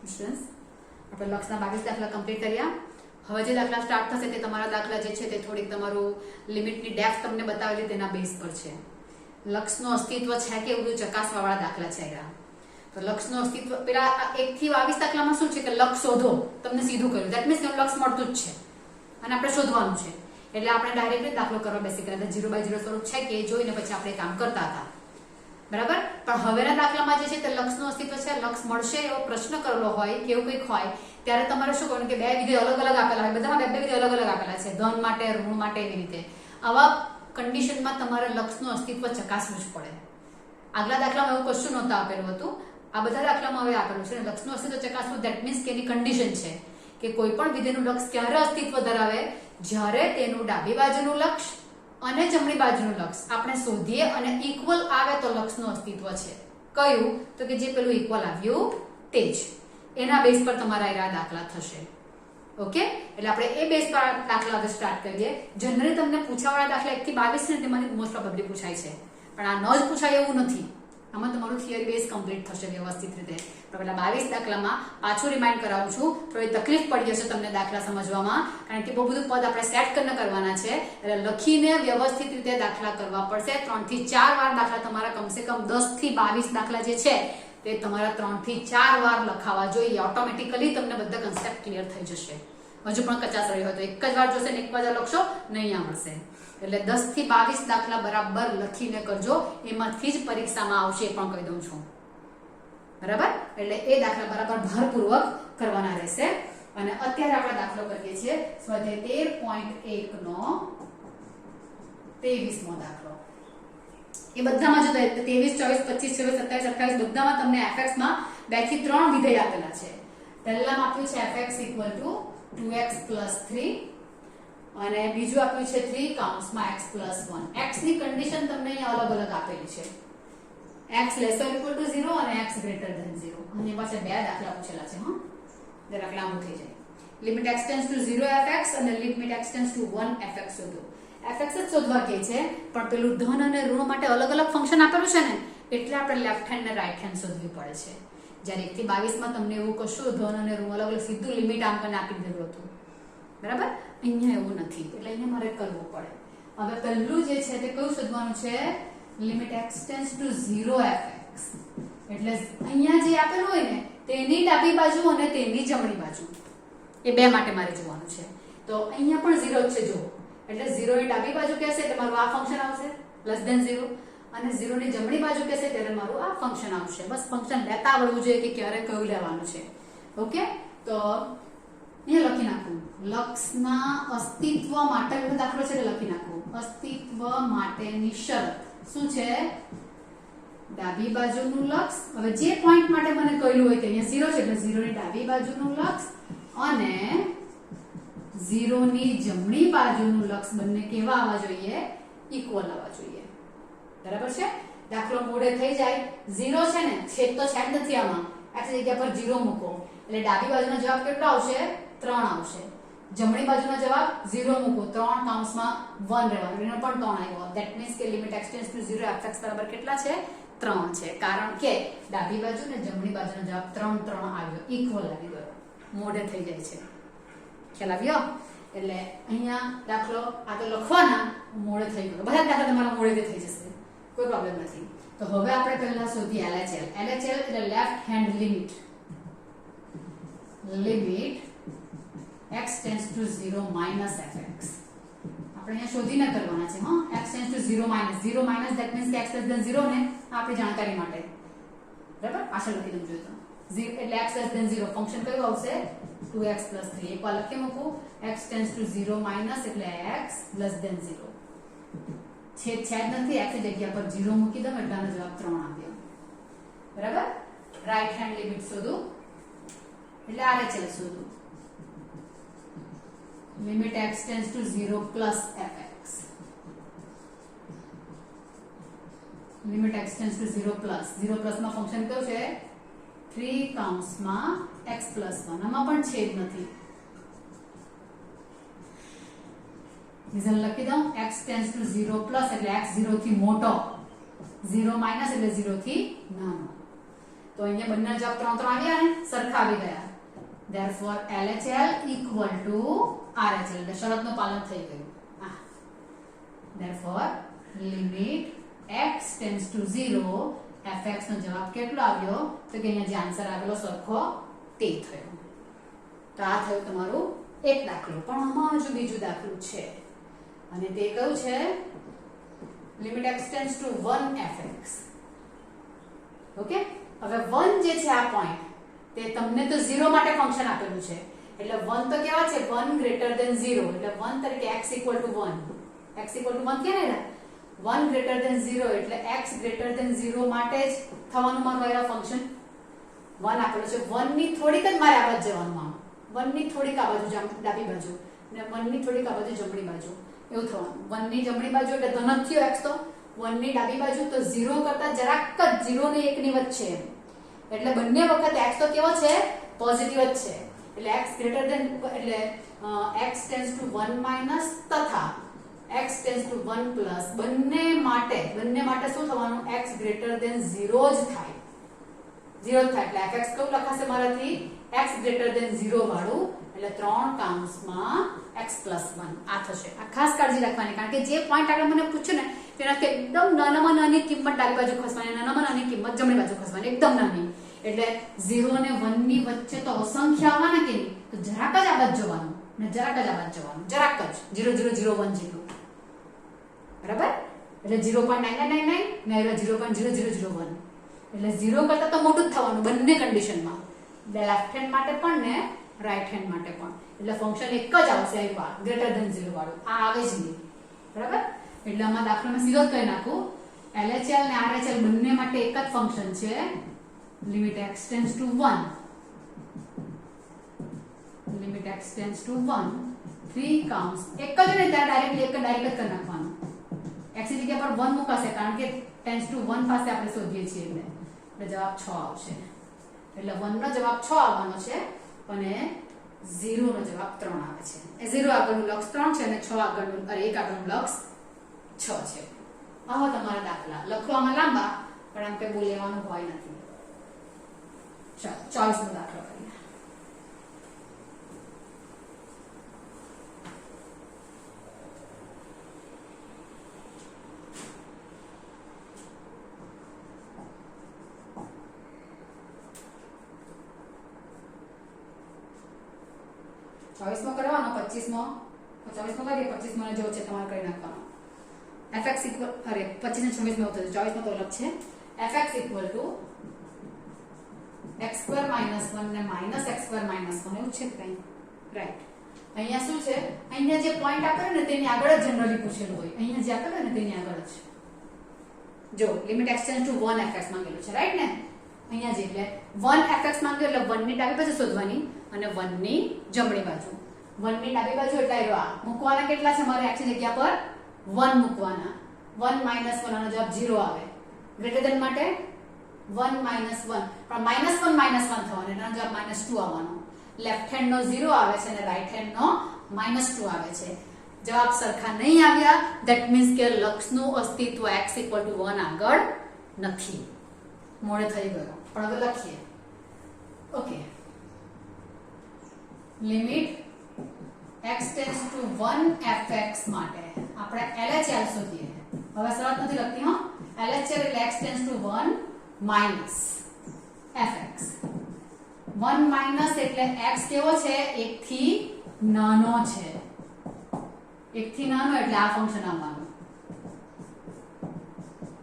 Students આપણે લક્ષના 22 દાખલા complete કર્યા. હવે જે દાખલા સ્ટાર્ટ થશે તે તમારા દાખલા જે છે તે થોડીક તમારું લિમિટની ડેપ્થ તમને બતાવેલી તેના બેઝ પર છે. લક્ષનું અસ્તિત્વ છે કે એવું ચકાસવાવાળા દાખલા છે આ. તો લક્ષનું અસ્તિત્વ પેલા 1 થી 22 દાખલામાં શું છે કે લક્ષ શોધો, તમને સીધું કર્યું. ધેટ મીન્સ કે લક્ષ મળતું જ છે અને આપણે શોધવાનું છે. એટલે આપણે ડાયરેક્ટલી દાખલો કરવા બેસી ગયા. 0 બાય 0 સ્વરૂપ છે કે એ જોઈને પછી આપણે કામ કરતા હતા. બરાબર. પણ હવેના દાખલામાં જે છે તે લક્ષનું અસ્તિત્વ છે, લક્ષ મળશે એવો પ્રશ્ન કરેલો હોય કે એવું કંઈક હોય ત્યારે તમારે શું કરવાનું કે બે વિધેય અલગ અલગ આપેલા હોય, બધામાં બે વિધેય અલગ અલગ આપેલા છે, ધન માટે, ઋણ માટે, એવી રીતે. આવા કન્ડિશનમાં તમારે લક્ષનું અસ્તિત્વ ચકાસવું જ પડે. આગલા દાખલામાં એવું કશું નહોતું આપેલું હતું. આ બધા દાખલામાં હવે આપેલું છે. લક્ષનું અસ્તિત્વ ચકાસવું ધેટ મીન્સ કે એની કન્ડિશન છે કે કોઈ પણ વિધેયનું લક્ષ ક્યારે અસ્તિત્વ ધરાવે, જ્યારે તેનું ડાબી બાજુનું લક્ષ અને જમણી બાજુનું લક્ષ આપણે શોધીએ અને ઇક્વલ આવે તો લક્ષનું અસ્તિત્વ છે. કયું? તો કે જે પેલું ઇક્વલ આવ્યું તે જ. એના બેઝ પર તમારા આ દાખલા થશે. ઓકે, એટલે આપણે એ બેઝ પર દાખલા હવે સ્ટાર્ટ કરીએ. જનરલી તમને પૂછાવાળા દાખલા 1 થી 22 ને તેમાંથી મોસ્ટ પ્રોબેબલી પૂછાય છે, પણ આ ન જ પૂછાય એવું નથી. આમાં તમારું થિયરી બેઝ કમ્પ્લીટ થશે વ્યવસ્થિત રીતે. પેલા 22 દાખલામાં પાછું રિમાઇન્ડ કરાવું છું. થોડી તકલીફ પડી જશે તમને દાખલા સમજવામાં, કારણ કે બહુ બધું પદ આપણે સેટ કરીને કરવાના છે. એટલે લખીને વ્યવસ્થિત રીતે દાખલા કરવા પડશે. 3 થી 4 વાર દાખલા તમારા કમસે કમ 10 થી 22 દાખલા જે છે તે તમારા 3 થી 4 વાર લખાવા જોઈએ. ઓટોમેટિકલી તમને બધા કન્સેપ્ટ ક્લિયર થઈ જશે. હજુ પણ કચાશ રહી હોય તો એક જ વાર જોશે ને એક વાર લખશો નહીં આવડશે. એટલે 10 થી 22 દાખલા બરાબર લખીને કરજો. એમાંથી જ પરીક્ષામાં આવશે એ પણ કહી દઉં છું. બરાબર. એટલે એ દાખલા બરાબર ભારપૂર્વક કરવાના રહેશે. અને અત્યારે આપણે દાખલો કરીએ છીએ સ્વાધ્યાય 13.1 નો 23મો દાખલો. એ બધામાં જો 23, 24, 25, 26, 27, 28 બધામાં તમને fx માં 2 થી 3 વિધેય આપેલા છે. પહેલામાં આપ્યું છે fx = 2x + 3 અને બીજું આપ્યું છે 3 કૌંસમાં x + 1. x ની કન્ડિશન તમને અહીંયા અલગ અલગ આપેલી છે. x ≤ 0 અને x > 0. અને પાછા બે દાખલા પૂછેલા છે. જરાક લાંબુ થઈ જાય. લિમિટ x → 0 fx અને લિમિટ x → 1 fx શોધો. fx જ શોધવા કહે છે, પણ પેલું ધન અને ઋણ માટે અલગ અલગ ફંક્શન આપેલું છે ને, એટલે આપણે લેફ્ટ હેન્ડ અને રાઈટ હેન્ડ શોધવી પડે છે. જ્યારે 1 થી 22 માં તમને એવું કશું ધન અને ઋણ અલગ અલગ સીધું લિમિટ આંકને આપી દીધું હતું. બરાબર. અહીંયા એવું નથી, એટલે અહીંયા મારે કરવું પડે. હવે પહેલું જે છે તે કયું શોધવાનું છે? Limit x → 0 fx. એટલે અહીંયા જે આપેલું હોય ને તેની ડાબી બાજુ અને તેની જમણી બાજુ એ બે માટે મારે જોવાનું છે. તો અહીંયા પણ 0 જ છે જો. એટલે 0 ની ડાબી બાજુ કહેશે એટલે મારું આ ફંક્શન આવશે <0 અને 0 ની જમણી બાજુ કહેશે ત્યારે મારું આ ફંક્શન આવશે. બસ ફંક્શન લેતા આવડવું જોઈએ કે ક્યારે કયું લેવાનું છે. ઓકે, તો અહીંયા લખી નાખું લક્ષના અસ્તિત્વ માટેનો દાખલો છે. લખી નાખું અસ્તિત્વ માટેની શરત શું છે? ડાબી બાજુનું લક્ષ. હવે જે પોઈન્ટ માટે મને કહ્યું હોય કે અહીંયા 0 છે એટલે 0 ની ડાબી બાજુનું લક્ષ અને 0 ની જમણી બાજુનું લક્ષ બંને કેવા આવવા જોઈએ? ઇક્વલ આવવા જોઈએ. બરાબર છે. દાખલો મોડે થઈ જાય. 0 છે ને, છેદ તો છે જ નથી આમાં. x જગ્યા પર 0 મૂકો એટલે ડાબી બાજુનો જવાબ કેટલો આવશે? 3 આવશે. જમણી બાજુનો જવાબ 0 મૂકો 3 કૌંસમાં 1 રહેવાનું, એનો પણ 3 આવ્યો. ધેટ મીન્સ કે લિમિટ x → 0 fx બરાબર કેટલા છે? 3 છે. કારણ કે ડાબી બાજુ ને જમણી બાજુનો જવાબ 3 3 આવ્યો, ઇક્વલ આવી ગયો. મોઢે થઈ જાય છે. ખ્યાલ આવ્યો? એટલે અહીંયા દાખલો આ તો લખવાના મોડે થઈ ગયો. બધા દાખલા તમારા મોડે થઈ જશે, કોઈ પ્રોબ્લેમ નથી. તો હવે આપણે પહેલા શોધીએ LHL. LHL એટલે left hand limit. Limit x → 0 - fx. આપણે અહીંયા શોધીને કરવાના છે. x → 0 - 0 - ધેટ મીન્સ કે x > 0 ને આપણી જાણકારી માટે. બરાબર. પાછળ લખી દઉં જોઈએ તો 0 એટલે x > 0 ફંક્શન કયું આવશે? 2x + 3. એકવાર લખી મૂકું x → 0 - એટલે x <0. છેદ છે જ નથી, x ની જગ્યા પર 0 મૂકી દઉં એટલે આનો જવાબ 3 આવ્યો. બરાબર. રાઈટ હેન્ડ લિમિટ શોધું એટલે RHL શોધું. Limit x → 0 + fx. Limit x → 0 + 0 + માં ફંક્શન કયું છે? 3 કૌંસમાં x + 1. આમાં પણ છેદ નથી. રીઝન લખી દઉં x → 0 + એટલે x 0 થી મોટો, 0 - એટલે 0 થી નાનો. તો અહીંયા બંને જવાબ 3 3 આવ્યા ને સરખા આવી ગયા. therefore LHL equal to RHL એટલે શરતનું પાલન થઈ ગયું. therefore limit x tends to 0 fx નો જવાબ કેટલો આવ્યો તો કે અહીંયા જે આન્સર આવેલો સરખો તે થયો. તો આ થયું તમારું એક દાખલો. પણ આમાં હજુ બીજું દાખલું છે અને તે કયું છે limit x tends to 1 fx. Okay, હવે 1 જે છે આ પોઈન્ટ તે તમને તો 0 માટે ફંક્શન આપેલું છે એટલે 1 તો કેવા છે 1 ગ્રેટર ધેન 0 એટલે 1 તરીકે x equal to 1 x equal to 1 કે ને 1 ગ્રેટર ધેન 0 એટલે x ગ્રેટર ધેન 0 માટે જ થવાનું મારું આ ફંક્શન 1 આપેલું છે. 1 ની થોડીક જ મારે આ બાજુ જવાનું, 1 ની થોડીક આ બાજુ ડાબી બાજુ અને 1 ની થોડીક આ બાજુ જમણી બાજુ એવું થવાનું. 1 ની જમણી બાજુ એટલે ધન જ થયો x તો 1 ની ડાબી બાજુ તો 0 કરતા જરાક જ 0 ને 1 ની વચ્ચે એટલે બંને વખત x તો કેવો છે પોઝિટિવ જ છે એટલે x ગ્રેટર ધેન એટલે x ટેન્ડ્સ ટુ 1 માઈનસ તથા x ટેન્ડ્સ ટુ 1 પ્લસ બંને માટે શું થવાનું x ગ્રેટર ધેન 0 જ થાય 0 જ થાય એટલે fx કેવું લખાશે મારાથી x ગ્રેટર ધેન 0 વાળું એટલે 3 કાઉન્સમાં x પ્લસ 1 આ થશે. આ ખાસ કાળજી રાખવાની કારણ કે જે પોઈન્ટ આગળ મને પૂછ્યું ને તેનાથી એકદમ નાનામાં નાની કિંમત ડાબી બાજુ ખસવાની, નાનામાં નાની કિંમત જમણી બાજુ ખસવાની, એકદમ નાની. એટલે 0 અને 1 ની વચ્ચે તો અસંખ્ય આવવાના કે નહીં તો જરાક જ આ બાજુ જવાનું ને જરાક જ આ બાજુ જવાનું, જરાક જ 0001 જેટલું બરાબર. એટલે 0.9999 ને 0.0001 એટલે 0 કરતા તો મોટું જ થવાનું બંને કન્ડિશનમાં, લેફ્ટ હેન્ડ માટે પણ ને રાઈટ હેન્ડ માટે પણ. એટલે ફંક્શન એક જ આવશે આ ગ્રેટર ધેન 0 વાળું આ આવે જ નહીં બરાબર. એટલે આમાં દાખલામાં સીધો જ કહી નાખું LHL ને RHL બંને માટે એક જ ફંક્શન છે limit x tends to 1 limit x tends to 1 3 counts એક જ ને ત્યાં ડાયરેક્ટલી એક ડાયરેક્ટ કરી નાખવાનું. x ની જગ્યા પર 1 મૂકાશે કારણ કે tends to 1 પાસે આપણે શોધીએ છીએ એટલે જવાબ 6 આવશે. એટલે 1 નો જવાબ 6 આવવાનો છે અને 0 નો જવાબ 3 આવે છે. એ 0 આગળનું લક્ષ 3 છે અને 6 આગળનું 1 આગળનું લક્ષ 6 છે. આવા તમારા દાખલા લખવામાં લાંબા પણ આમ કઈ બોલવાનું હોય નથી. ચાલો 24 નો દાખલો કરીએ. ચોવીસમો કરવાનો 25મો 24મો કરીએ 25મો ને જો છે તમારે કરી નાખવાનો. fx ઇક્વલ અરે 25 ને 26 માં થશે 24 માં તો અલગ છે. fx equal to x square minus 1 ને માઈનસ x સ્ક્વેર માઈનસ 1 એવું છે કઈ રાઈટ. અહીંયા શું છે અહીંયા જે પોઈન્ટ આપેલો ને તેની આગળ જ જનરલી પૂછેલું હોય. અહીંયા જે આપેલો ને તેની આગળ જ જો limit x tends to 1 fx માંગેલું છે રાઈટ ને. અહીંયા જે એટલે 1 fx માંગ્યું એટલે 1 ની ડાબી બાજુ શોધવાની અને 1 ની જમણી બાજુ. 1 ની ડાબી બાજુ એટલે આ મૂકવાના કેટલા છે મારે x ની જગ્યા પર 1 મૂકવાના. 1 માઈનસ 1 આનો જવાબ 0 આવે. ગ્રેટર ધેન માટે 1 માઈનસ 1 પણ માઈનસ 1 થવાનું એટલે આનો જવાબ -2 આવવાનો. લેફ્ટ હેન્ડ નો 0 આવે છે અને રાઈટ હેન્ડ નો -2 આવે છે. જવાબ સરખા નહીં આવ્યા ધેટ મીન્સ કે લક્ષનું અસ્તિત્વ x 1 આગળ નથી. મોડે થઈ ગયો પણ હવે લખીએ. Okay limit x tends to 1 fx માટે આપણે LHL શોધીએ. હવે શરત નથી લખતી હો. LHL એટલે x tends to 1 minus fx. 1 minus એટલે x કેવો છે 1 થી નાનો છે. 1 થી નાનો એટલે આ ફંક્શન આવવાનું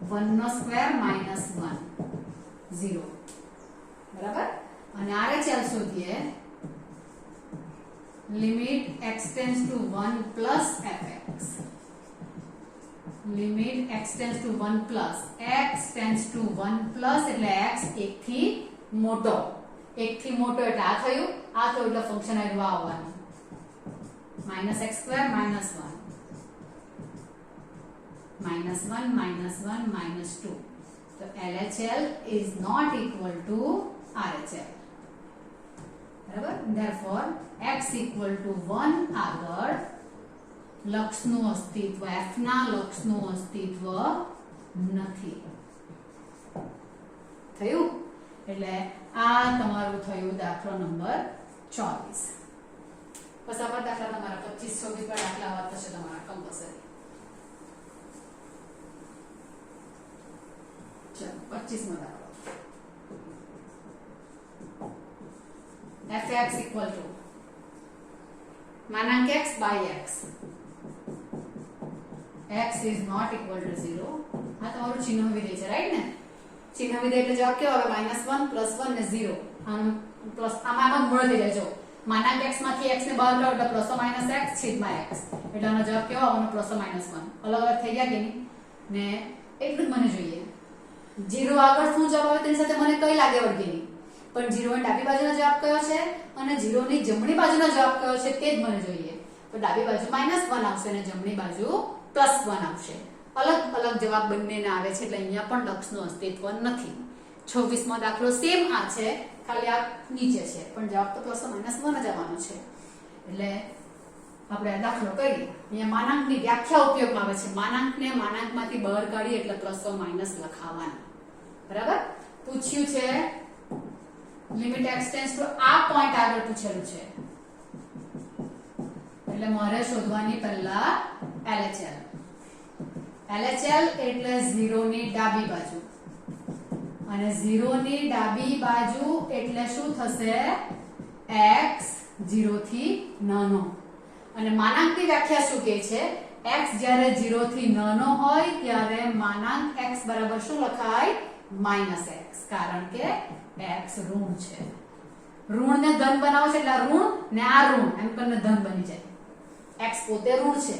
1 નો સ્ક્વેર માઈનસ 1 0 બરાબર. અને RHL શોધીએ limit x tends to 1 plus fx. limit x tends to 1 plus x tends to 1 plus એટલે x 1 થી મોટો 1 થી મોટો એટલે આ થયું એટલે ફંક્શન આવ્યું આવવાનું -x સ્ક્વેર -1 -2 તો LHL is not equal to RHL બરાબર. therefore x equal to 1 આગળ લક્ષનું અસ્તિત્વ f ના લક્ષનું અસ્તિત્વ નથી થયું. એટલે આ તમારું થયું દાખલો નંબર 24. બસ આવા દાખલા તમારા 25 26 પર દાખલા આવવા થશે તમારા કમ્પલસરી. ચલો 25 માં દાખલો fx equal to માનાંક x by x x is not equal to 0. આ તમારું ચિહ્ન વિધેય છે, રાઈટ ને? ચિહ્ન વિધેય એટલે જવાબ કેવો આવે? -1 +1 ને 0. આમ પ્લસ આમાં મૂળ થઈ જાય. જો માનાંક x માંથી x ને બહાર કાઢો એટલે પ્લસ માઇનસ x છેદમાં x, એટલે આનો જવાબ કેવો આવવાનો? Plus minus 1. અલગ અલગ થઈ ગયા કે નહીં? ને એટલું જ મને જોઈએ. 0 આગળ શું જવાબ આવે તેની સાથે મને કઈ લાગે વળગે નહીં, પણ 0 ની ડાબી બાજુનો જવાબ કયો છે અને 0 ની જમણી બાજુનો જવાબ કયો છે તે જ મને જોઈએ. તો ડાબી બાજુ -1 આવશે અને જમણી બાજુ +1 આવશે. અલગ અલગ જવાબ બંનેના આવે છે એટલે અહીંયા પણ લક્ષનું અસ્તિત્વ નથી. 26 માં દાખલો સેમ આ છે, ખાલી આ નીચે છે, પણ જવાબ તો +- 1 જ આવવાનો છે. એટલે આપણે આ દાખલો કરીએ. અહીંયા માનાંકની વ્યાખ્યા ઉપયોગમાં આવે છે. માનાંકને માનાંકમાંથી બહાર કાઢી એટલે +- લખાવાના. બરાબર? પૂછ્યું છે લિમિટ x ટેન્ડ્સ ટુ આ પોઈન્ટ આગળ પૂછેલું છે, એટલે મારે શોધવાની પહેલા LHL. LHL એટલે 0 ની ડાબી બાજુ, અને 0 ની ડાબી બાજુ એટલે શું થશે? x 0 થી નાનો. અને માનાંકની વ્યાખ્યા શું કહે છે? x જ્યારે 0 થી નાનો હોય ત્યારે માનાંક x બરાબર શું લખાય? -x, કારણ કે x ઋણ છે. ઋણ ને ધન બનાવો છે એટલે આ ઋણ ને આ ઋણ એમ કરીને ધન બની જાય. x પોતે ઋણ છે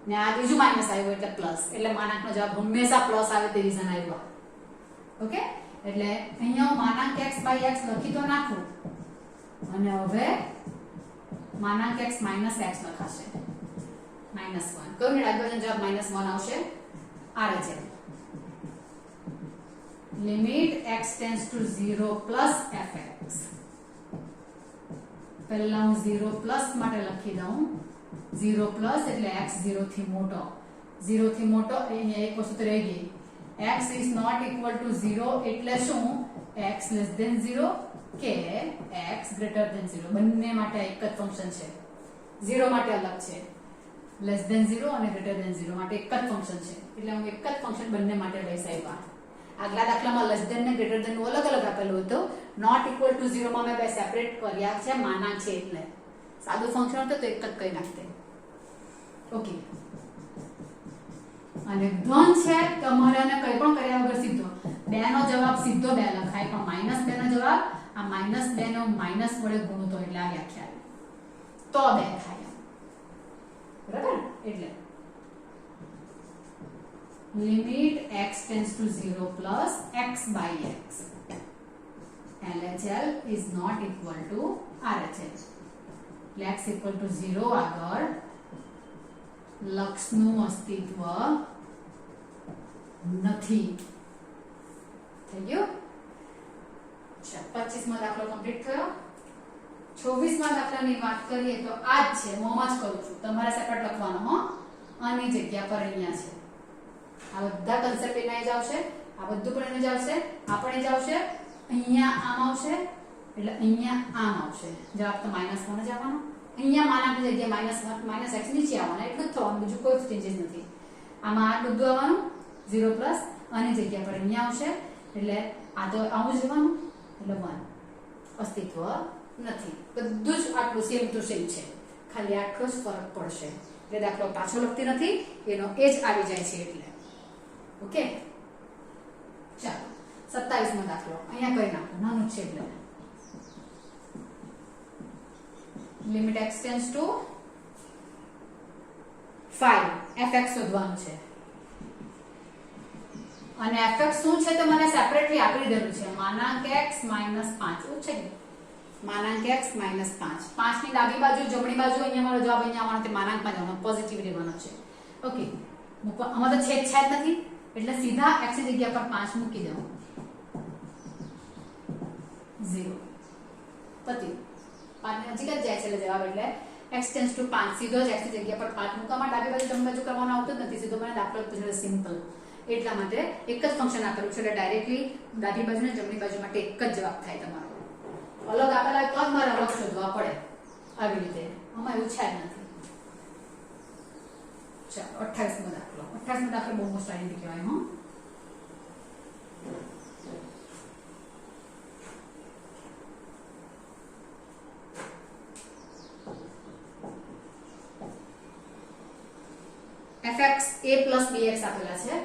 ને આ બીજું માઈનસ આવ્યું એટલે પ્લસ, એટલે માનાંકનો જવાબ હંમેશા પ્લસ આવે તે રીઝન આવ્યો. ઓકે, એટલે અહીંયા માનાંક x by x લખી તો નાખું, અને હવે માનાંક x -x લખાશે. -1 કયું ને ડાબી બાજુનો જવાબ -1 આવશે. આ છે limit x tends to 0 plus fx. પહેલા હું 0 પ્લસ માટે લખી દઉં. 0 પ્લસ એટલે x 0 થી મોટો. 0 થી મોટો અહીંયા એક વસ્તુ રહી ગઈ. x is not equal to 0 એટલે શું? x less than 0 કે x greater than 0. બંને માટે એક જ ફંક્શન છે. 0 માટે અલગ છે, less than 0 અને greater than 0 માટે એક જ ફંક્શન છે. એટલે હું એક જ ફંક્શન બંને માટે લઈશ. આવ્યા આગલા દાખલામાં લેસ ધેન ને ગ્રેટર ધેન અલગ અલગ આપેલું હતું. નોટ ઇક્વલ ટુ 0 માં મેં બે સેપરેટ કર્યા છે, માનાંક છે એટલે. સાદું ફંક્શન હતું તો એક જ કહી નાખતે. ઓકે, અને ધન છે તમારે અને કંઈ પણ કર્યા વગર સીધો 2 નો જવાબ સીધો 2 લખાય, પણ -2 નો જવાબ આ -2 નો માઈનસ વડે ગુણો તો એટલે આ વ્યાખ્યા તો 2 થાય. બરાબર? એટલે limit x tends to 0 plus x by x. LHL is not equal to RHL. x equal to 0 આગળ લક્ષનું અસ્તિત્વ નથી. થઈ ગયું? 25 માં દાખલો કમ્પ્લીટ થયો. 26 માં દાખલાની વાત કરીએ તો આ જ છે, મોમાં જ કરું છું, તમારે સેપરેટ લખવાનો હો. આની જગ્યા પર અહીંયા છે. આ બધા કન્સેપ્ટ એના જ આવશે, આ બધું પણ એને જ આવશે, આ પણ જ આવશે. અહીંયા આમ આવશે એટલે અહીંયા આમ આવશે. જવાબ તો -1 જ આવવાનો. અહીંયા માનાંકની જગ્યાએ -1 -x નીચે આવવાના, એટલું જ થવાનું, બીજું કોઈ ચેન્જીસ નથી. આમાં આ બધું આવવાનું 0 પ્લસ, આની જગ્યા પર અહીંયા આવશે એટલે આ તો આવું જ રહેવાનું, એટલે 1 અસ્તિત્વ નથી. બધું જ આટલું સેમ ટુ સેમ છે, ખાલી આટલો જ ફરક પડશે. એટલે દાખલો પાછો લખતી નથી, એનો એ જ આવી જાય છે એટલે. ઓકે, ચાલો 27 નો દાખલો અહીંયા કરી નાખો, નાનું છે એટલે. Limit x tends to 5 fx શોધવાનું છે, અને fx શું છે તો મને સેપરેટલી આપી દેલું છે. માનાંક x -5 છે, માનાંક x -5. 5 ની ડાબી બાજુ જમણી બાજુ અહીંયા મારો જવાબ અહીંયા આવવાનો તે માનાંકમાં જવાનો, પોઝિટિવ રહેવાનો છે. ઓકે, આમાં તો છેદ જ નથી એટલે સીધા x ની જગ્યા પર 5 મૂકી દઉં. 0 પતિ 5 ની નજીક જ જાય છે એટલે જવાબ એટલે x ટેન્ડ્સ ટુ 5 સીધો જ x ની જગ્યા પર 5 મૂકવામાં ડાબી બાજુ જમણી બાજુ કરવાનો આવતો જ નથી, સીધો મને દાખલો પૂછેલો સિમ્પલ. એટલા માટે એક જ ફંક્શન આપેલું છે એટલે ડાયરેક્ટલી ડાબી બાજુ ને જમણી બાજુ માટે એક જ જવાબ થાય તમારો. અલગ આપેલા હોય તો જ મારે અલગ શોધવા પડે આવી રીતે. આમાં એવું છે જ નથી. ચાલો 28મો દાખલો. 28મો દાખલો બહુ મોસ્ટ આઈએમપી કહેવાય. હો fx a plus bx આપેલા છે,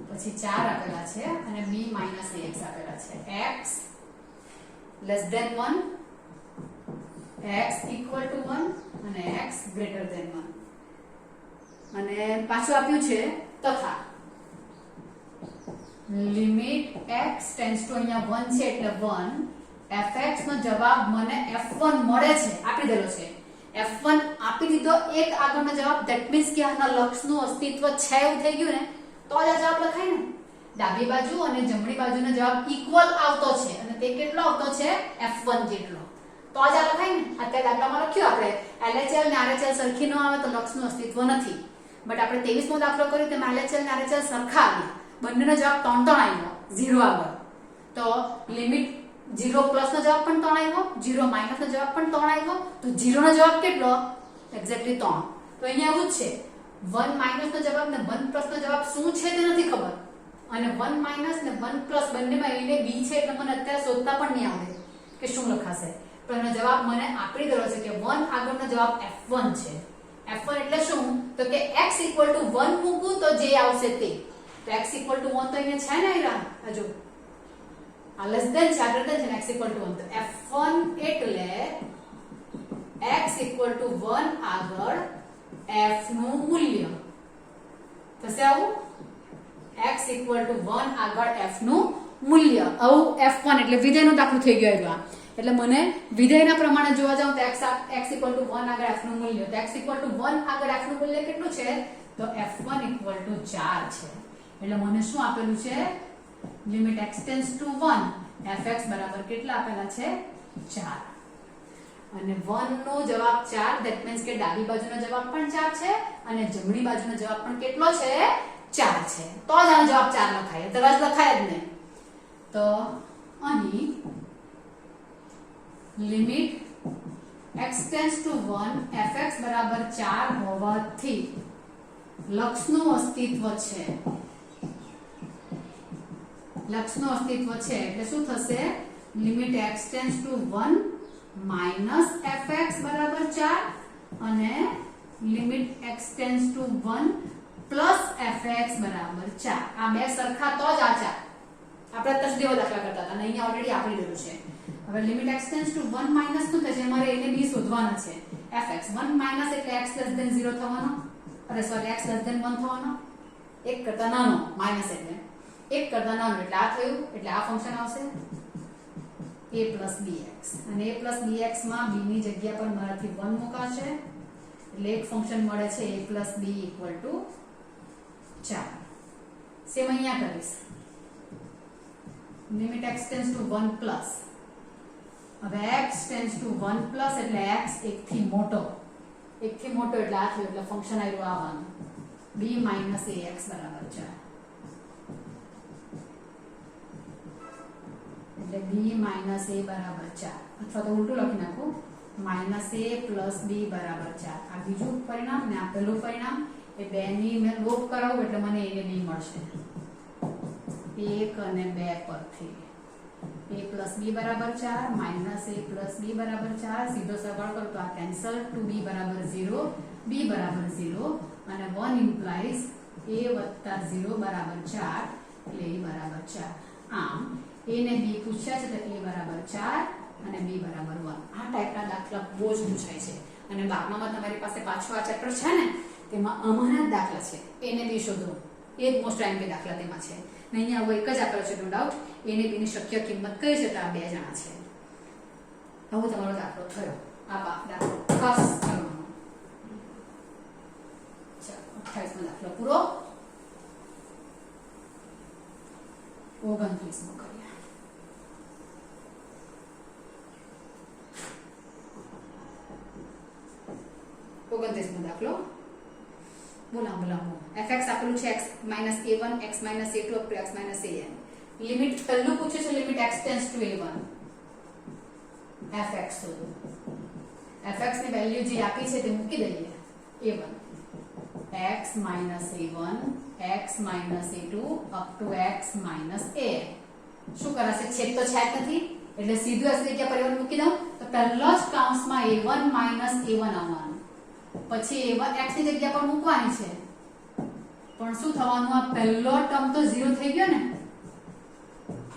પછી 4 આપેલા છે અને b minus ax આપેલા છે. x less than 1, x equal to 1 અને x greater than 1 અને પાછું આપ્યું છે તથા લિમિટ x ટેન્ડ્સ ટુ અહીંયા 1 છે એટલે 1 fx નો જવાબ મને f1 મળે છે, આપી દેલો છે. f1 આપી દીધો એક આગળનો જવાબ, ધેટ મીન્સ કે આના લક્ષનું અસ્તિત્વ છે એવું થઈ ગયું ને તો જ આ જવાબ લખાય ને. ડાબી બાજુ અને જમણી બાજુનો જવાબ ઇક્વલ આવતો છે અને તે કેટલો આવતો છે f1 જેટલો, તો જ આ લખાય ને. અત્યારે દાખલામાં લખ્યું આપણે LHL ને RHL સરખી ન આવે તો લક્ષનું અસ્તિત્વ નથી. બટ આપણે 23મો દાખલો કર્યો તેમાં LHL ને RHL સરખા આવ્યા, બંનેનો જવાબ 3 આવ્યો 0 આગળ. તો લિમિટ 0 પ્લસ નો જવાબ પણ 3 આવ્યો, 0 માઈનસ નો જવાબ પણ 3 આવ્યો, તો 0 નો જવાબ કેટલો એક્ઝેક્ટલી 3. તો અહીંયા આવું જ છે, 1 માઈનસ નો જવાબ ને 1 પ્લસ નો જવાબ શું છે તે નથી ખબર અને 1 માઈનસ ને 1 પ્લસ બંનેમાં a ને b છે એટલે મને અત્યારે શોધતા પણ નહીં આવડે કે શું લખાશે. પણ એનો જવાબ મને આપી દેલો છે કે 1 આગળનો જવાબ f1 છે. f1 એટલે શું તો કે x 1 મૂકું તો જે આવશે તે. તો x 1 તો અહીંયા છે ને આયરા હજુ આ લેસ ધેન છે, ગ્રેટર ધેન x 1 તો f1 એટલે x 1 આગળ f નું મૂલ્ય થશે આવું. x 1 આગળ f નું મૂલ્ય આવું f1 એટલે વિધેયનો દાખલો થઈ ગયો એવા. એટલે મને વિધેયના પ્રમાણે જોવા જાવ તો x 1 આગળ f નું મૂલ્ય, તો x 1 આગળ f નું મૂલ્ય કેટલું છે તો f1 4 છે. એટલે મને શું આપેલું છે limit x tends to 1 fx બરાબર કેટલા આપેલા છે 4 અને 1 નો જવાબ 4, ધેટ મીન્સ કે ડાબી બાજુનો જવાબ પણ 4 છે અને જમણી બાજુનો જવાબ પણ કેટલો છે 4 છે. તો જ આનો જવાબ 4 લખાય, અદરવાઇઝ લખાય જ નહીં. તો અહીં limit x tends to 1 fx બરાબર 4 હોવાથી લક્ષનું અસ્તિત્વ છે. લક્ષનું અસ્તિત્વ છે એટલે શું થશે limit x tends to 1 minus fx બરાબર 4 અને limit x tends to 1 plus fx બરાબર 4. આ બે સરખા તો જ આ 4 આપણે તસદીઓ દાખલા કરતા હતા અને અહીંયા ઓલરેડી આપી દીધું છે. હવે limit x tends to 1 minus શું થશે અમારે a ને b શોધવાના છે. fx 1 માઈનસ એટલે x લેસ ધેન 0 થવાનો, અરે સોરી x લેસ ધેન 1 થવાનો, એક કરતા નાનો માઈનસ એટલે એક કરતા નાનો એટલે આ થયું એટલે આ ફંક્શન આવશે a plus bx અને a plus bx માં b ની જગ્યા પર મારાથી 1 મુકાશે એટલે એક ફંક્શન મળે છે a plus b equal to 4. Same અહીંયા કરીશ limit x tends to 1 plus, હવે x ટેન્ડ્સ ટુ 1 પ્લસ એટલે x એકથી મોટો એટલે આ થયું એટલે ફંક્શન આવ્યું આવવાનું b minus ax બરાબર 4 એટલે b minus a બરાબર 4 અથવા તો ઉલટું લખી નાખું minus a plus b બરાબર 4. આ બીજું પરિણામ ને આ પહેલું પરિણામ એ બેની મેં લોપ કરાવું એટલે મને a ને b મળશે 1 અને 2 પરથી a plus b બરાબર 4 minus a plus b બરાબર 4 સીધો સરવાળો કરો તો આ કેન્સલ 2b બરાબર 0 b બરાબર 0 અને 1 implies a વત્તા 0 બરાબર 4 એટલે a બરાબર 4. આમ a ને b પૂછ્યા છે તો a બરાબર 4 અને b બરાબર 1. આ ટાઈપના દાખલા બહુ જ પૂછાય છે અને 12માં તમારી પાસે પાછો આ ચેપ્ટર છે ને તેમાં અમારા જ દાખલા છે a ને b શોધો, એ જ મોસ્ટ આઈએમપી દાખલા તેમાં છે. અહીંયા આવો એક જ આપેલો છે નો ડાઉટ a ને b ની શક્ય કિંમત કઈ છે તો આ બે જણા છે. હવે તમારો દાખલો થયો આ દાખલો ખાસ કરવાનો. ચાલો 28મો દાખલો પૂરો. 29મો કરીએ. ઓગણત્રીસમો દાખલો લાંબુ fx આપેલું છે x a1 x a2 up to x an limit પહેલું પૂછ્યું છે limit x tends to a1 fx શોધો fx ની વેલ્યુ જે આપી છે તે મૂકી દઈએ a1 x a1 x a2 up to x an શું કરાશે છેદ તો છે જ નથી એટલે સીધું આ જગ્યા પર a1 મૂકી દઉં તો પહેલો જ કૌંસમાં a1 a1 આવવાનું પછી a1 x ની જગ્યા પર મૂકવાની છે પણ શું થવાનું આ પહેલો ટર્મ તો 0 થઈ ગયો ને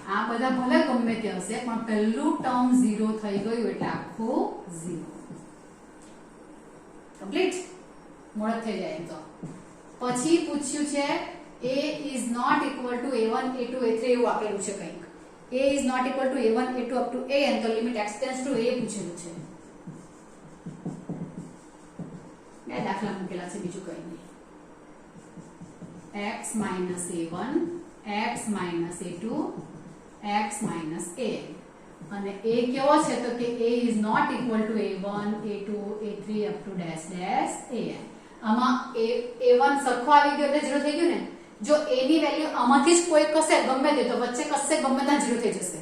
આ બધા ભલે ગમે તે હશે પણ પહેલું ટર્મ 0 થઈ ગયું એટલે આખું 0 કમ્પ્લીટ મોડ થઈ જાય તો પછી પૂછ્યું છે a is not equal to a1 a2 a3 એવું આપેલું છે કંઈક a is not equal to a1 a2 up to an તો limit x tends to a પૂછેલું છે બે દાખલા મૂકેલા છે બીજું કંઈ નહીં x a1 x a2 x a અને a કેવો છે તો કે a is not equal to a1 a2 a3 up to dash dash an આમાં a1 સરખો આવી ગયો એટલે 0 થઈ ગયું ને જો a ની વેલ્યુ આમાંથી જ કોઈ કશે ગમે તે તો વચ્ચે કશે ગમે ત્યાં 0 થઈ જશે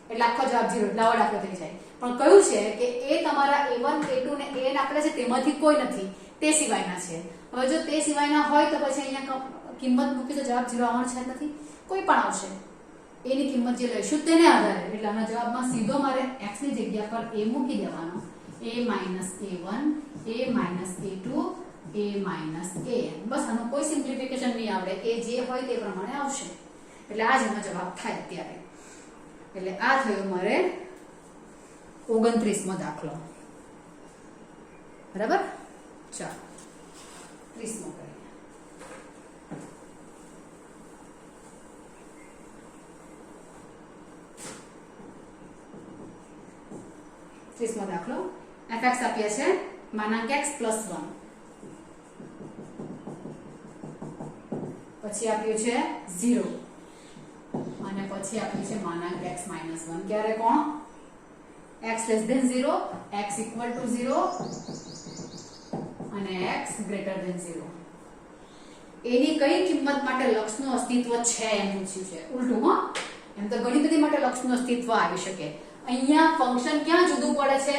એટલે આખો જવાબ 0 દાવો દાખલો થઈ જાય પણ કયું છે કે a તમારા a1 a2 ને an આપેલા છે તેમાંથી કોઈ નથી તે સિવાયના છે હવે જો તે સિવાયના હોય તો પછી અહીંયા કિંમત મૂકી તો જવાબ 0 આવવાનો છે નથી કોઈ પણ આવશે a ની કિંમત જે લઈશું તેને આધારે એટલે આના જવાબમાં સીધો મારે x ની જગ્યા પર a મૂકી દેવાનો a a1 a a2 a an બસ આનો કોઈ સિમ્પ્લિફિકેશન નહીં આવડે એ જે હોય તે પ્રમાણે આવશે એટલે આ જ એનો જવાબ થાય અત્યારે એટલે આ થયો મારે 29મો દાખલો બરાબર ચાલો 30મો કરીએ 30મો દાખલો fx આપ્યા છે માનાંક x + 1 પછી આપ્યું છે 0 અને પછી આપ્યું છે માનાંક x - 1 ક્યારે કોણ x <0 x = 0 અને x > 0 એની કઈ કિંમત માટે લક્ષનું અસ્તિત્વ છે એમ પૂછ્યું છે ઉલટું હો એમ તો ઘણી બધી માટે લક્ષનું અસ્તિત્વ આવી શકે અહીંયા ફંક્શન ક્યાં જુદું પડે છે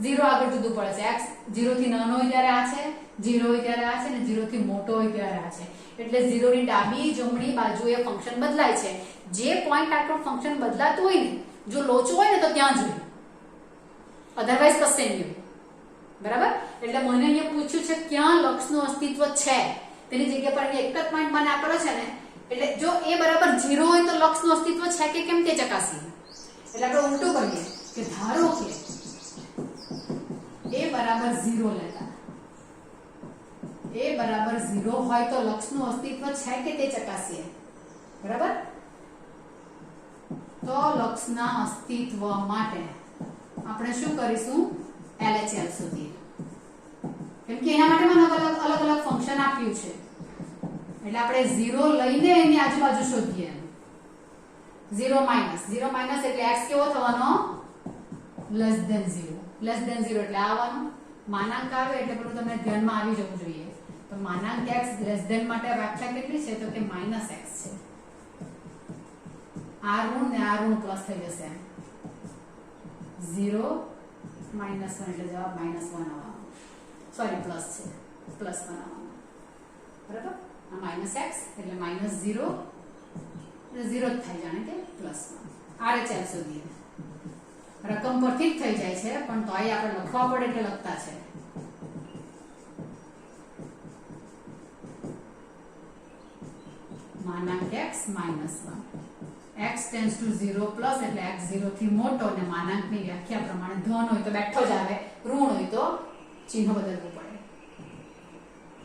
0 આગળ જુદું પડે છે x 0 થી નાનો હોય ત્યારે આ છે 0 હોય ત્યારે આ છે અને 0 થી મોટો હોય ત્યારે આ છે એટલે 0 ની ડાબી જમણી બાજુએ ફંક્શન બદલાય છે જે પોઈન્ટ આટલું ફંક્શન બદલાતું હોય ને જો લોચો હોય ને તો ત્યાં જોઈએ અધરવાઇઝ કશે નહીં બરાબર એટલે મને અહીંયા પૂછ્યું છે ક્યાં લક્ષનું અસ્તિત્વ છે તેની જગ્યા પર અહીંયા એક જ પોઈન્ટ મને આપેલો છે ને એટલે જો a બરાબર 0 હોય તો લક્ષનું અસ્તિત્વ છે કે કેમ તે ચકાસીએ એટલે આપણે ઉલટું કરીએ કે ધારો કે a બરાબર 0 લેતા a બરાબર 0 હોય તો લક્ષનું અસ્તિત્વ છે કે તે ચકાસીએ બરાબર તો લક્ષના અસ્તિત્વ માટે આપણે શું કરીશું LHS શોધીએ કેમ કે એના માટે મને અલગ અલગ ફંક્શન આપ્યું છે એટલે આપણે 0 લઈને એની આજુબાજુ શોધીએ 0 માઈનસ એટલે x કેવો થવાનો <0 એટલે આવવાનું માનાંક આવે એટલે પેલું તમને ધ્યાનમાં આવી જવું જોઈએ તો માનાંક x માટે વ્યાખ્યા કેટલી છે તો કે -x છે આ ઋણ ને આ ઋણ પ્લસ થઈ જશે 0 -1 એટલે જવાબ -1 આવવાનો સોરી પ્લસ છે પ્લસ 1 આવવાનો બરાબર આ -x એટલે -0 એટલે 0 જ થાય જાણે કે +1 RHS શોધીએ રકમ પરથી જ થઈ જાય છે પણ તોય આપણે લખવા પડે એટલે લખતા છે માનાંક x -1 x tends to 0 plus એટલે x 0 થી મોટો અને માનાંકની વ્યાખ્યા પ્રમાણે ધન હોય તો બેઠો જ આવે ઋણ હોય તો ચિહ્ન બદલવું પડે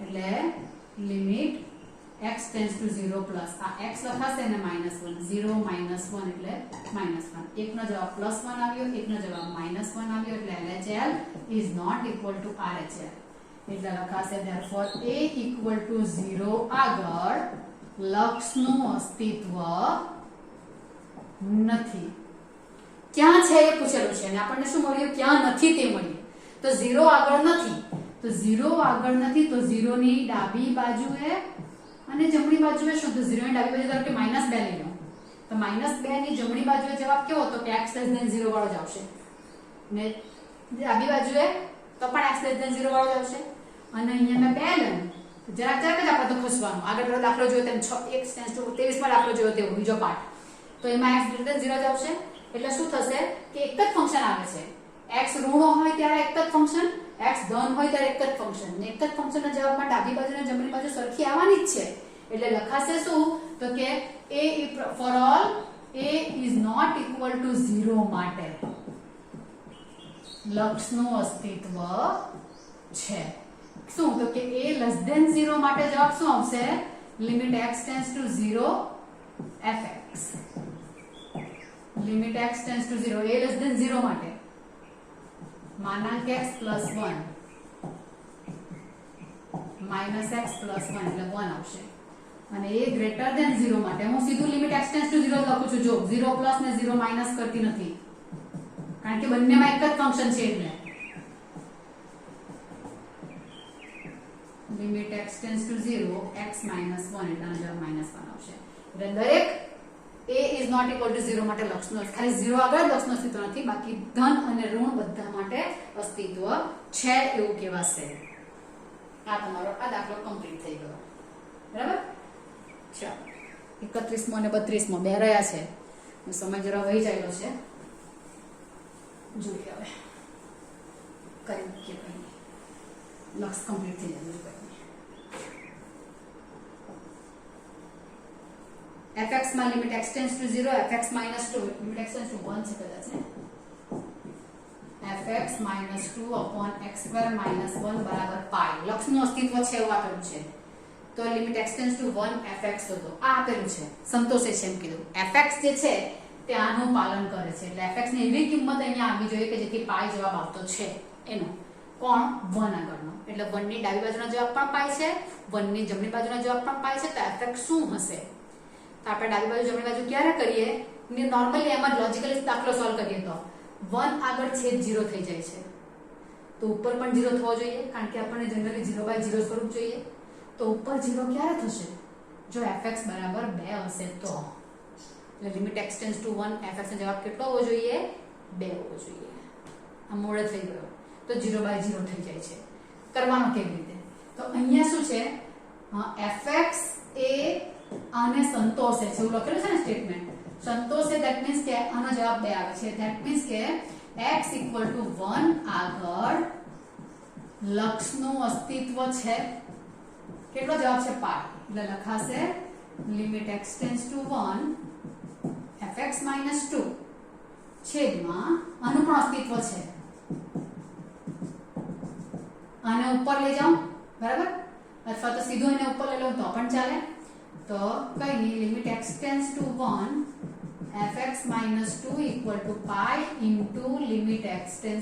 એટલે limit x tends to 0 plus આ x લખાશે અને -1 0 -1 એટલે -1 એકનો જવાબ +1 આવ્યો એકનો જવાબ -1 આવ્યો એટલે LHL is not equal to RHL એટલે લખાશે therefore a equal to 0 આગળ લક્ષનું અસ્તિત્વ નથી ક્યાં છે એ પૂછેલું છે અને આપણને શું મળ્યું ક્યાં નથી તે મળ્યું તો 0 આગળ નથી તો 0 આગળ નથી, તો 0 ની ડાબી બાજુએ અને જમણી બાજુએ શું? તો 0 ની ડાબી બાજુ ધારો કે -2 લઈ લો, તો -2 ની જમણી બાજુએ જવાબ કેવો? તો કે x <0 વાળો જ આવશે, ને ડાબી બાજુએ તો પણ x <0 વાળો જ આવશે. અને અહીંયા મેં 2 લઉં તો જરાક જ આપણે તો ખસવાનું. આગળ દાખલો જોયો તેમ 6 x → 23 માં દાખલો જોયો તેવો બીજો પાર્ટ, તો એમાં x <0 જ આવશે. એટલે શું થશે કે એક જ ફંક્શન આવે છે, x ઋણ હોય ત્યારે એક જ ફંક્શન, x ધન હોય ત્યારે એક જ ફંક્શન, ને એક જ ફંક્શનના જવાબમાં ડાબી બાજુ અને જમણી બાજુ સરખી આવવાની જ છે. એટલે લખાશે શું? તો કે a for all a is not equal to 0 માટે લક્ષનું અસ્તિત્વ છે. શું? તો કે a < 0 માટે જવાબ શું આવશે? Limit x → 0 fx. Limit x → 0 a < 0 માટે માનાંક x + 1 -x + 1 એટલે 1 આવશે. અને a < 0 માટે હું સીધું લિમિટ x → 0 લખું છું. જો 0 પ્લસ ને 0 માઈનસ કરતી નથી, કારણ કે બંનેમાં એક જ ફંક્શન છે. એટલે લિમિટ x → 0 x - 1 એટલે જવાબ -1 આવશે. એટલે દરેક a is not equal to 0 માટે લક્ષનું, ખાલી 0 આગળ લક્ષનું અસ્તિત્વ નથી, બાકી ધન અને ઋણ બધા માટે અસ્તિત્વ છે એવું કહેવાશે. આ તમારો આ દાખલો કમ્પ્લીટ થઈ ગયો. બરાબર? ચાલો 31મો અને 32મો બે રહ્યા છે, સમય જરા વહી જાયેલો છે. જોઈએ હવે કરી મૂકીએ, કઈ લક્ષ કમ્પ્લીટ થઈ જાય. fx માં limit x → 0 fx - 2 limit x → 1 છે કદાચ ને, fx - 2/x² - 1 બરાબર પાઈ લક્ષનું અસ્તિત્વ છે એવું આપેલું છે. તો લિમિટ x → 1 fx હતો, આ આપેલું છે, સંતોષે છે એમ કીધું. fx જે છે તે આનું પાલન કરે છે, એટલે fx ની એવી કિંમત અહીંયા આવવી જોઈએ કે જેથી પાઈ જવાબ આવતો છે એનો. કોણ? 1 આગળનો. એટલે 1 ની ડાબી બાજુનો જવાબ પણ પાઈ છે, 1 ની જમણી બાજુનો જવાબ પણ પાઈ છે. તો fx શું હશે? તો આપણે ડાબી બાજુ જમણી બાજુ ક્યારે કરીએ? નોર્મલી એમ જ લોજિકલી દાખલો સોલ્વ કરીએ તો 1 આગળ છેદ 0 થઈ જાય છે, તો ઉપર પણ 0 થવો જોઈએ, કારણ કે આપણને જનરલી 0/0 સ્વરૂપ જોઈએ. તો ઉપર 0 ક્યારે થશે? જો fx બરાબર 2 હશે તો. એટલે લિમિટ x → 1 fx નો જવાબ કેટલો હોવો જોઈએ? 2 હોવો જોઈએ. આ મોડે થઈ ગયો તો 0/0 થઈ જાય છે. કરવાનું કેવી રીતે? તો અહીંયા શું છે? fx એ આને સંતોષે છે એવું લખેલું છે ને સ્ટેટમેન્ટ. સંતોષે ધેટ મીન્સ કે આનો જવાબ 2 આવે છે. ધેટ મીન્સ કે x = 1 આગળ લક્ષનું અસ્તિત્વ છે. કેટલો જવાબ છે? પાઈ. એટલે લખાશે લિમિટ x → 1 fx - 2 છેદમાં આનું પણ અસ્તિત્વ છે. આને ઉપર લઈ જાઉં, બરાબર? અથવા તો સીધું એને ઉપર લઈ લઉં તો પણ ચાલે. તો કઈ નહીં, લિમિટ x → 1 fx - 2 = પાઈ ઇન્ટુ લિમિટ x →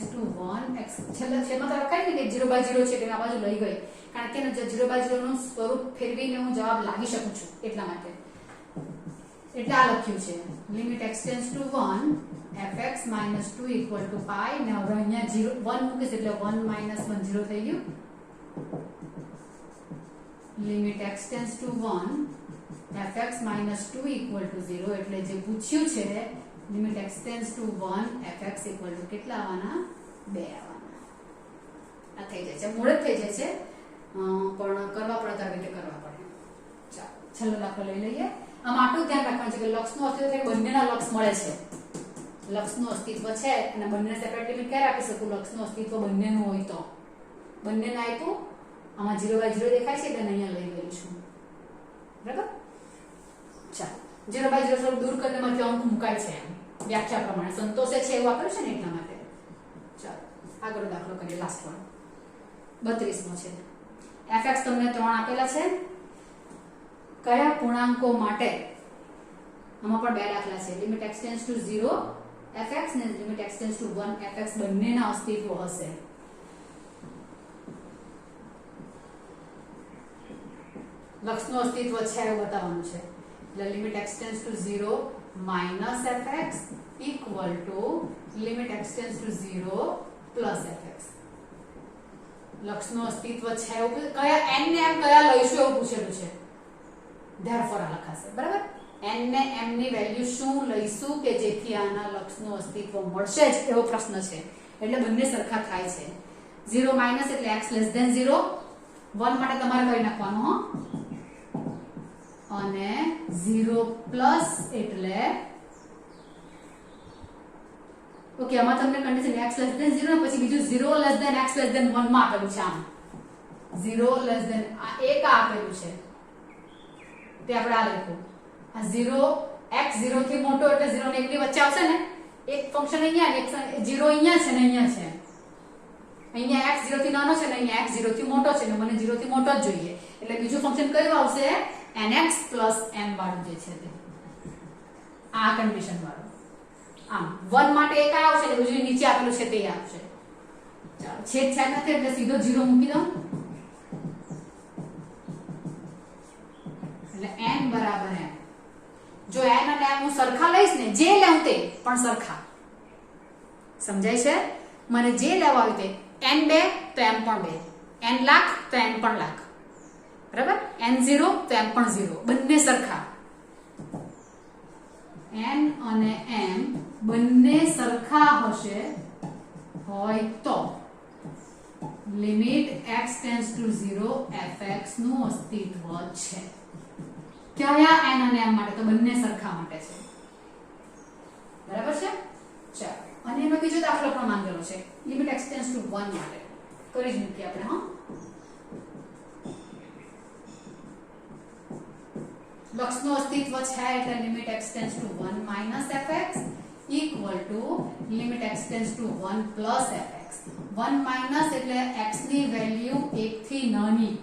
1 x છેલ્લામાં તો લખાય ને કે 0/0 છે એટલે આ બાજુ લઈ ગઈ, કારણ કે 0/0 નું સ્વરૂપ ફેરવીને હું જવાબ લાવી શકું છું એટલા માટે. એટલે આ લખ્યું છે લિમિટ x → 1 fx - 2 = પાઈ. ને હવે અહીંયા 1 મૂકીશ એટલે 1 - 1 0 થઈ ગયું. લિમિટ x → 1 fx - 2 = 0 એટલે જે પૂછ્યું છે લિમિટ x → 1 fx = કેટલા આવવાના? 2 આવવાના. આ થઈ જાય છે, મોડે થઈ જાય છે, પણ કરવા પડે ત્યારે રીતે કરવા પડે. ચાલો છેલ્લો દાખલો લઈ લઈએ. આમ આટલું ધ્યાન રાખવાનું છે કે લક્ષનું અસ્તિત્વ છે, બંનેના લક્ષ મળે છે. લક્ષનું અસ્તિત્વ છે અને બંને સેપરેટ લિમિટ ક્યારે આપી શકું? લક્ષનું અસ્તિત્વ બંનેનું હોય તો. બંનેને આપ્યું, આમાં 0/0 દેખાય છે એટલે અહીંયા લઈ ગઈ છું. બરાબર? ચાલો 0/0 સ્વરૂપ દૂર કરીને માંથી અંક મુકાય છે એમ વ્યાખ્યા પ્રમાણે સંતોષે છે એવું આપેલું છે ને એટલા માટે. ચાલો આગળ દાખલો કરીએ, લાસ્ટ વન 32મો છે. fx તમને 3 આપેલા છે. કયા પૂર્ણાંકો માટે? આમાં પણ બે દાખલા છે. લિમિટ x → 0 fx ને લિમિટ x → 1 fx બંનેના અસ્તિત્વ હશે. લક્ષનું અસ્તિત્વ છે એવું બતાવવાનું છે. એટલે limit x → 0 - fx = limit x → 0 + fx. લક્ષનું અસ્તિત્વ છે એવું કયા n ને m કયા લઈશું એવું પૂછેલું છે. ધેરફોર આ લખાશે બરાબર. n ને m ની વેલ્યુ શું લઈશું કે જેથી આના લક્ષનું અસ્તિત્વ મળશે જ એવો પ્રશ્ન છે. એટલે બંને સરખા થાય છે. 0 માઈનસ એટલે x લેસ ધેન 0, 1 માટે તમારે કરી નાખવાનું હો, અને 0 પ્લસ એટલે ઓકે આમાં તમને કન્ડિશન x લેસ ધેન 0 ને પછી બીજું 0 less than x less than 1 માં આપેલું છે. આમ 0 લેસ ધેન આ એક આપેલું છે તે આપણે આ લખ્યું. આ 0 x 0 થી મોટો એટલે 0 ને 1 ની વચ્ચે આવશે ને. એક ફંક્શન અહીંયા એક 0 અહીંયા છે ને અહીંયા છે. અહીંયા x 0 થી નાનો છે ને અહીંયા x 0 થી મોટો છે ને મને 0 થી મોટો જ જોઈએ. એટલે બીજું ફંક્શન કયું આવશે? nx m વાળું જે છે તે. આ કન્ડિશન વાળું. આમ 1 માટે એક આવશે ને બીજું નીચે આપેલું છે તે આવશે. ચાલો છેદ નથી એટલે સીધો 0 મૂકી દઉં. એટલે n બરાબર m. જો n અને m હું સરખા લઈશ ને, જે લેવું તે પણ સરખા. સમજાય છે? મને જે લેવા હોય તે n 2 તો m પણ 2, n લાખ તો m પણ લાખ, બરાબર. n 0 તો m પણ 0, બંને સરખા. n અને m બંને સરખા હશે હોય તો limit x tends to 0 fx નું અસ્તિત્વ છે. કયા n અને m માટે? તો બંને સરખા માટે છે. બરાબર છે? ચાલો અને એનો બીજો દાખલો પણ માંગેલો છે લિમિટ x ટેન્ડ્સ ટુ 1 માટે. કરી જ મૂકીએ આપણે. હા, લક્ષનું અસ્તિત્વ છે એટલે limit x tends to 1 minus fx equal to limit x tends to 1 plus fx. 1 minus એટલે x ની વેલ્યુ 1 થી નાની.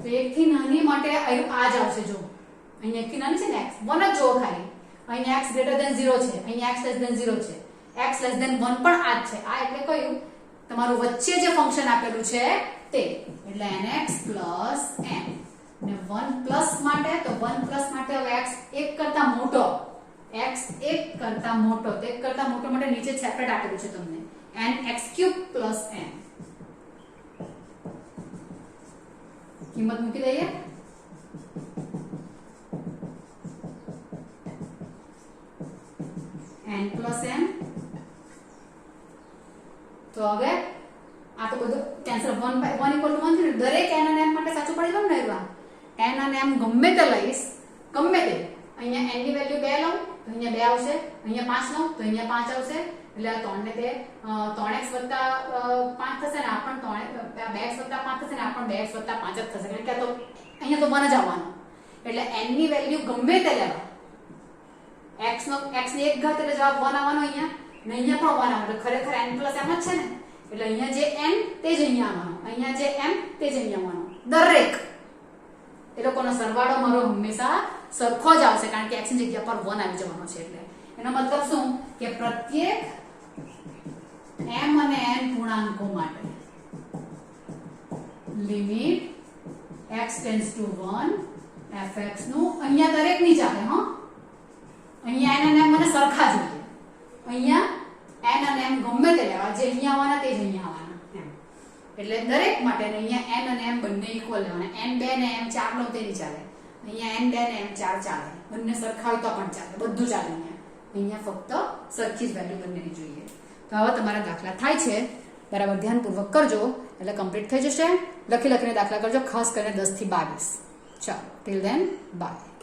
તો 1 થી નાની માટે આ જ આવશે. જો અહીંયા 1 થી નાની છે ને x, 1 જ જો ખાલી. અહીંયા x ગ્રેટર ધેન 0 છે, અહીંયા x લેસ ધેન 0 છે, x લેસ ધેન 1 પણ આ જ છે. આ એટલે કયું? તમારું વચ્ચે જે ફંક્શન આપેલું છે તે. એટલે nx m. ને 1 પ્લસ માટે તો 1 પ્લસ માટે હવે x 1 કરતા મોટો, x 1 કરતા મોટો, તો 1 કરતા મોટો માટે નીચે સેપરેટ આપેલું છે તમને nx³ m. કિંમત મૂકી દઈએ. n + m. તો હવે આ તો બધું કેન્સલ. 1 = 1 છે. દરેક n અને m માટે સાચું પડી ગયું ને. n અને m ગમે તે લઈશ, ગમે તે. અહીંયા n ની વેલ્યુ 2 લઉં તો અહીંયા 2 આવશે, અહીંયા 5 લઉં તો અહીંયા 5 આવશે. એટલે 3 ને 2 3x + 5 થશે ને આ પણ 2x + 5 થશે ને આ પણ 2x + 5 જ થશે. એટલે કે તો અહીંયા તો 1 જ આવવાનો. એટલે n ની વેલ્યુ ગમે તે લેવા, x ની 1 ઘાત એટલે જવાબ 1 આવવાનો અહીંયા, ને અહીંયા પણ 1 આવવાનો. એટલે ખરેખર n + m જ છે ને. એટલે અહીંયા જે n તે જ અહીંયા આવવાનો, અહીંયા જે m તે જ અહીંયા આવવાનો. દરેક એ લોકોનો સરવાળો મારો હંમેશા સરખો જ આવશે, કારણ કે x ની જગ્યા પર 1 આવી જવાનો છે. એટલે એનો મતલબ શું કે પ્રત્યેક m અને n પૂર્ણાંકો માટે limit x tends to 1 fx નું અહીંયા દરેક ની ચાલે. હા, અહીંયા n અને m મને સરખા જોઈએ. અહીંયા n અને m ગમે તે લેવા, જે અહીંયા આવવાના તે જ અહીંયા આવવાના એમ. એટલે દરેક માટે અહીંયા n અને m બંને ઇક્વલ લેવાના. n 2 ને m 4 લો તે નહીં ચાલે. અહીંયા n 2 ને m 4 ચાલે. બંને સરખા હોય તો પણ ચાલે, બધું ચાલે. અહીંયા ફક્ત સરખી જ વેલ્યુ બંનેની જોઈએ. તો આવા તમારા દાખલા થાય છે. બરાબર ધ્યાનપૂર્વક કરજો એટલે કમ્પ્લીટ થઈ જશે. લખીને દાખલા કરજો, ખાસ કરીને 10 થી 22. ચાલો, ટિલ ધેન બાય.